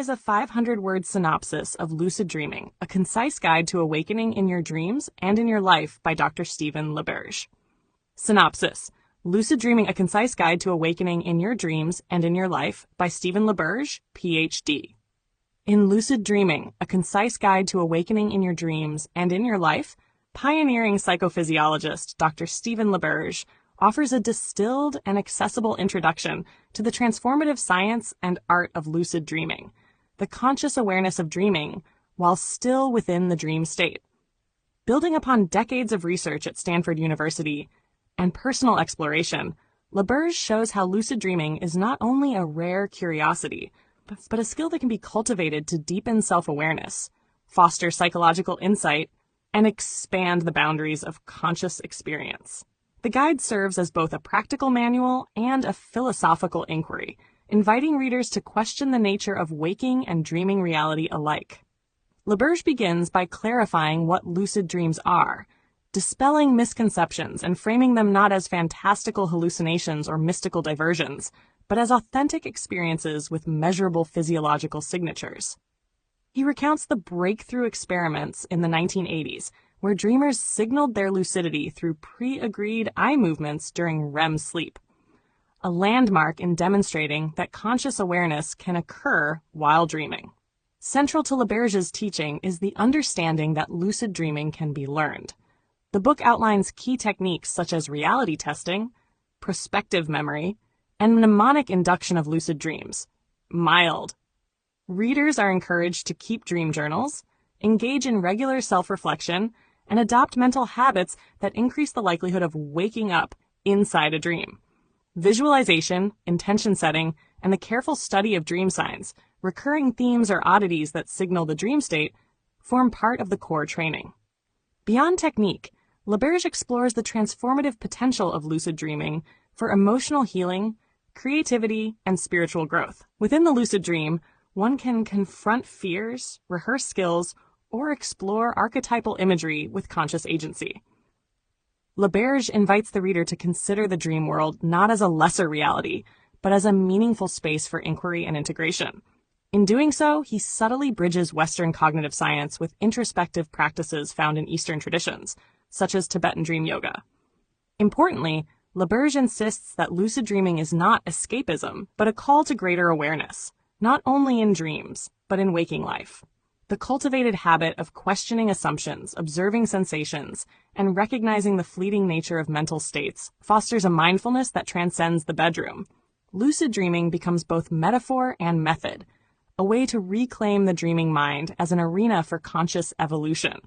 is a 500-word synopsis of Lucid Dreaming, a concise guide to awakening in your dreams and in your life by Dr. Stephen LaBerge. Synopsis: Lucid Dreaming, a concise guide to awakening in your dreams and in your life by Stephen LaBerge, PhD. In Lucid Dreaming, a concise guide to awakening in your dreams and in your life, pioneering psychophysiologist Dr. Stephen LaBerge offers a distilled and accessible introduction to the transformative science and art of lucid dreaming, the conscious awareness of dreaming while still within the dream state. Building upon decades of research at Stanford University and personal exploration, LaBerge shows how lucid dreaming is not only a rare curiosity, but a skill that can be cultivated to deepen self-awareness, foster psychological insight, and expand the boundaries of conscious experience. The guide serves as both a practical manual and a philosophical inquiry, inviting readers to question the nature of waking and dreaming reality alike. LaBerge begins by clarifying what lucid dreams are, dispelling misconceptions and framing them not as fantastical hallucinations or mystical diversions, but as authentic experiences with measurable physiological signatures. He recounts the breakthrough experiments in the 1980s, where dreamers signaled their lucidity through pre-agreed eye movements during REM sleep, a landmark in demonstrating that conscious awareness can occur while dreaming. Central to LaBerge's teaching is the understanding that lucid dreaming can be learned. The book outlines key techniques such as reality testing, prospective memory, and mnemonic induction of lucid dreams. Mild. Readers are encouraged to keep dream journals, engage in regular self-reflection, and adopt mental habits that increase the likelihood of waking up inside a dream. Visualization, intention setting, and the careful study of dream signs, recurring themes or oddities that signal the dream state, form part of the core training. Beyond technique, LaBerge explores the transformative potential of lucid dreaming for emotional healing, creativity, and spiritual growth. Within the lucid dream, one can confront fears, rehearse skills, or explore archetypal imagery with conscious agency. LaBerge invites the reader to consider the dream world not as a lesser reality, but as a meaningful space for inquiry and integration. In doing so, he subtly bridges Western cognitive science with introspective practices found in Eastern traditions, such as Tibetan dream yoga. Importantly, LaBerge insists that lucid dreaming is not escapism, but a call to greater awareness, not only in dreams, but in waking life. The cultivated habit of questioning assumptions, observing sensations, and recognizing the fleeting nature of mental states fosters a mindfulness that transcends the bedroom. Lucid dreaming becomes both metaphor and method, a way to reclaim the dreaming mind as an arena for conscious evolution.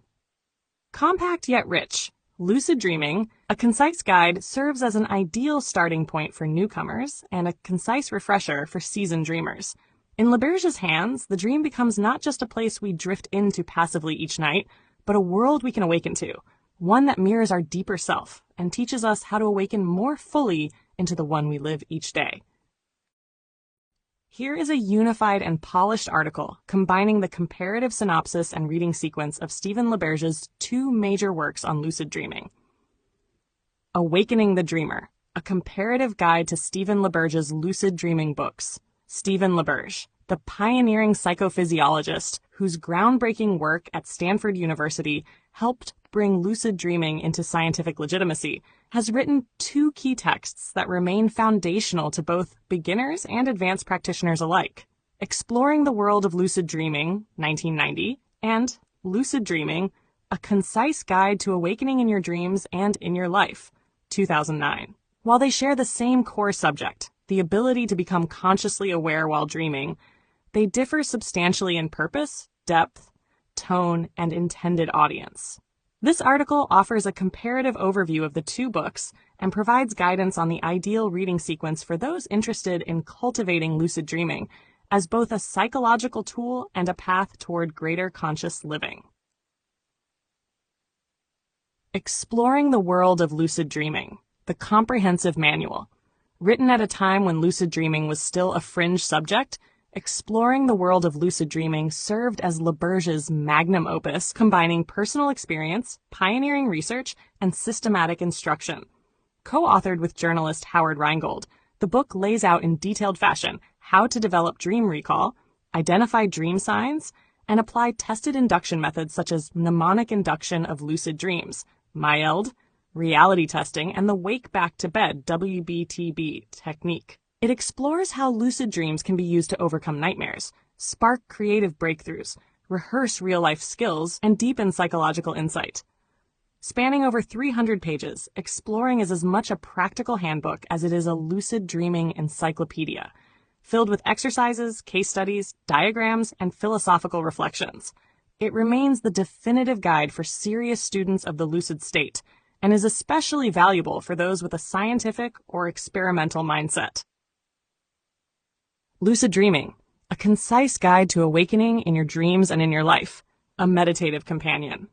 Compact yet rich, Lucid Dreaming, a concise guide, serves as an ideal starting point for newcomers and a concise refresher for seasoned dreamers. In LaBerge's hands, the dream becomes not just a place we drift into passively each night, but a world we can awaken to, one that mirrors our deeper self and teaches us how to awaken more fully into the one we live each day. Here is a unified and polished article combining the comparative synopsis and reading sequence of Stephen LaBerge's two major works on lucid dreaming. Awakening the Dreamer, a comparative guide to Stephen LaBerge's lucid dreaming books. Stephen LaBerge, the pioneering psychophysiologist whose groundbreaking work at Stanford University helped bring lucid dreaming into scientific legitimacy, has written two key texts that remain foundational to both beginners and advanced practitioners alike: Exploring the World of Lucid Dreaming, 1990, and Lucid Dreaming, a concise guide to awakening in your dreams and in your life, 2009. While they share the same core subject, the ability to become consciously aware while dreaming, they differ substantially in purpose, depth, tone, and intended audience. This article offers a comparative overview of the two books and provides guidance on the ideal reading sequence for those interested in cultivating lucid dreaming as both a psychological tool and a path toward greater conscious living. Exploring the World of Lucid Dreaming, the comprehensive manual. Written at a time when lucid dreaming was still a fringe subject, Exploring the World of Lucid Dreaming served as LaBerge's magnum opus, combining personal experience, pioneering research, and systematic instruction. Co-authored with journalist Howard Rheingold, the book lays out in detailed fashion how to develop dream recall, identify dream signs, and apply tested induction methods such as mnemonic induction of lucid dreams, mild, reality testing, and the wake back to bed WBTB technique. It explores how lucid dreams can be used to overcome nightmares, spark creative breakthroughs, rehearse real-life skills, and deepen psychological insight. Spanning over 300 pages, Exploring is as much a practical handbook as it is a lucid dreaming encyclopedia, filled with exercises, case studies, diagrams, and philosophical reflections. It remains the definitive guide for serious students of the lucid state, and is especially valuable for those with a scientific or experimental mindset. Lucid Dreaming, a concise guide to awakening in your dreams and in your life, a meditative companion.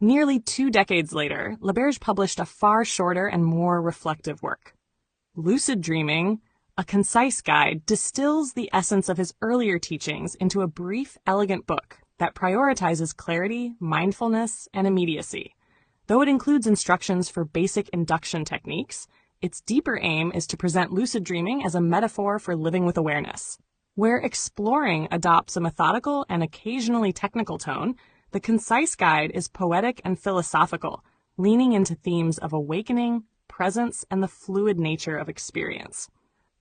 Nearly 2 decades later, LaBerge published a far shorter and more reflective work. Lucid Dreaming, a concise guide, distills the essence of his earlier teachings into a brief, elegant book that prioritizes clarity, mindfulness, and immediacy. Though it includes instructions for basic induction techniques, its deeper aim is to present lucid dreaming as a metaphor for living with awareness. Where Exploring adopts a methodical and occasionally technical tone, the concise guide is poetic and philosophical, leaning into themes of awakening, presence, and the fluid nature of experience.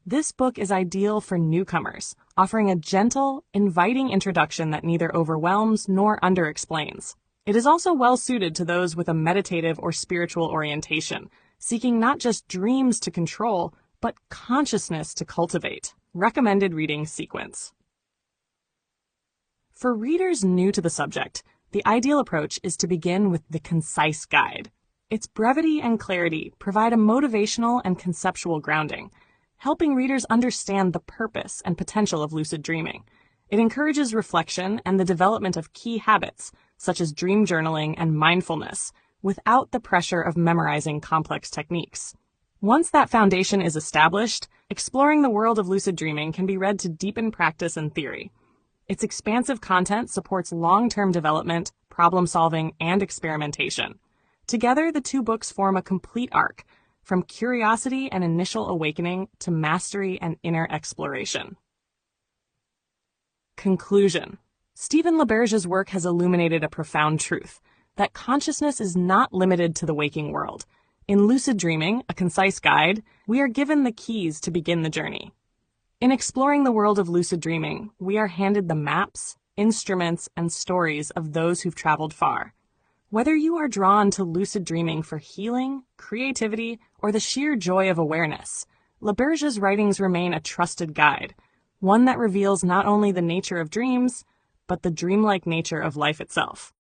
This book is ideal for newcomers, offering a gentle, inviting introduction that neither overwhelms nor underexplains. It is also well suited to those with a meditative or spiritual orientation, seeking not just dreams to control, but consciousness to cultivate. Recommended reading sequence. For readers new to the subject, the ideal approach is to begin with the concise guide. Its brevity and clarity provide a motivational and conceptual grounding, helping readers understand the purpose and potential of lucid dreaming. It encourages reflection and the development of key habits, such as dream journaling and mindfulness, without the pressure of memorizing complex techniques. Once that foundation is established, Exploring the World of Lucid Dreaming can be read to deepen practice and theory. Its expansive content supports long-term development, problem-solving, and experimentation. Together, the 2 books form a complete arc, from curiosity and initial awakening to mastery and inner exploration. Conclusion. Stephen LaBerge's work has illuminated a profound truth, that consciousness is not limited to the waking world. In Lucid Dreaming, a concise guide, we are given the keys to begin the journey. In Exploring the World of Lucid Dreaming, we are handed the maps, instruments, and stories of those who've traveled far. Whether you are drawn to lucid dreaming for healing, creativity, or the sheer joy of awareness, LaBerge's writings remain a trusted guide, one that reveals not only the nature of dreams, but the dreamlike nature of life itself.